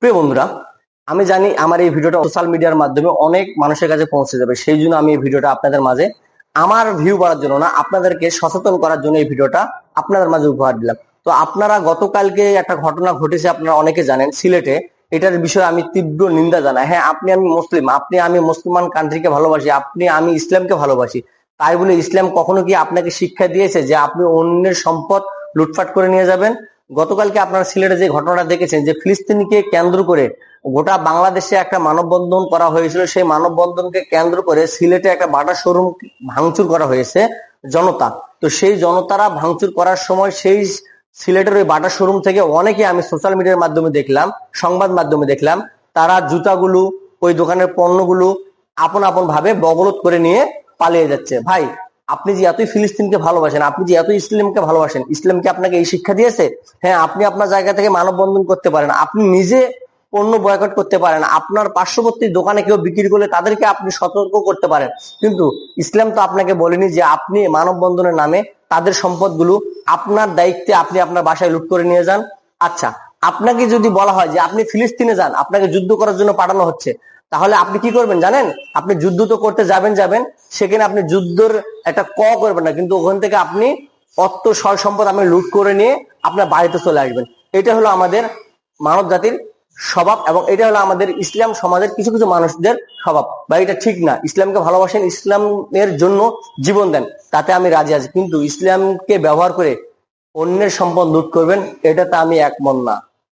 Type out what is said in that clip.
প্রিয় বন্ধুরা, আমি জানি আমার এই ভিডিওটা সোশ্যাল মিডিয়ার মাধ্যমে অনেক মানুষের কাছে পৌঁছে যাবে। সেই জন্য আমি এই ভিডিওটা আপনাদের মাঝে আমার ভিউ বাড়ার জন্য না, আপনাদেরকে সচেতন করার জন্য এই ভিডিওটা আপনাদের মাঝে উপহার দিলাম। তো আপনারা গতকালকে একটা ঘটনা ঘটেছে, আপনারা অনেকে জানেন, সিলেটে। এটার বিষয়ে আমি তীব্র নিন্দা জানাই। হ্যাঁ, আপনি আমি মুসলিম, আপনি আমি মুসলমান কান্ট্রিকে ভালোবাসি, আপনি আমি ইসলামকে ভালোবাসি। তাই বলে ইসলাম কখনো কি আপনাকে শিক্ষা দিয়েছে যে আপনি অন্যের সম্পদ লুটপাট করে নিয়ে যাবেন? গতকালকে আপনারা সিলেটে যে ঘটনাটা দেখেছেন, যে ফিলিস্তিনকে কেন্দ্র করে গোটা বাংলাদেশে একটা মানববন্ধন করা হয়েছিল, সেই মানববন্ধনকে কেন্দ্র করে সিলেটে একটা বাটা শোরুম ভাঙচুর করা হয়েছে জনতা। তো সেই জনতারা ভাঙচুর করার সময় সেই সিলেটের ওই বাটা শোরুম থেকে অনেকে, আমি সোশ্যাল মিডিয়ার মাধ্যমে দেখলাম, সংবাদ মাধ্যমে দেখলাম, তারা জুতাগুলো, ওই দোকানের পণ্যগুলো আপন আপন ভাবে বগলত করে নিয়ে পালিয়ে যাচ্ছে। ভাই, আপনি যে এতই ফিলিস্তিনকে ভালোবাসেন, আপনি যে এত ইসলামকে ভালোবাসেন, ইসলাম কি আপনাকে এই শিক্ষা দিয়েছে? হ্যাঁ, আপনি আপনার জায়গা থেকে মানববন্ধন করতে পারেন, আপনি নিজে পণ্য বয়কট করতে পারেন, আপনার পার্শ্ববর্তী দোকানে কেউ বিক্রি করলে তাদেরকে আপনি সতর্ক করতে পারেন। কিন্তু ইসলাম তো আপনাকে বলেনি যে আপনি মানববন্ধনের নামে তাদের সম্পদগুলো আপনার দায়িত্বে আপনি আপনার বাসায় লুট করে নিয়ে যান। আচ্ছা, আপনাকে যদি বলা হয় যে আপনি ফিলিস্তিনে যান, আপনাকে যুদ্ধ করার জন্য পাঠানো হচ্ছে, তাহলে আপনি কি করবেন জানেন? আপনি যুদ্ধ তো করতে যাবেন, সেখানে আপনি যুদ্ধের একটা করবেন না, কিন্তু ওখান থেকে আপনি অর্থ সয় সম্পদ আপনি লুট করে নিয়ে আপনার বাড়িতে চলে আসবেন। এটা হলো আমাদের মানব জাতির স্বভাব, এবং এটা হলো আমাদের ইসলাম সমাজের কিছু কিছু মানুষদের স্বভাব। বা এটা ঠিক না। ইসলামকে ভালোবাসেন, ইসলামের জন্য জীবন দেন, তাতে আমি রাজি আছি, কিন্তু ইসলামকে ব্যবহার করে অন্যের সম্পদ লুট করবেন, এটাতে আমি একমত না।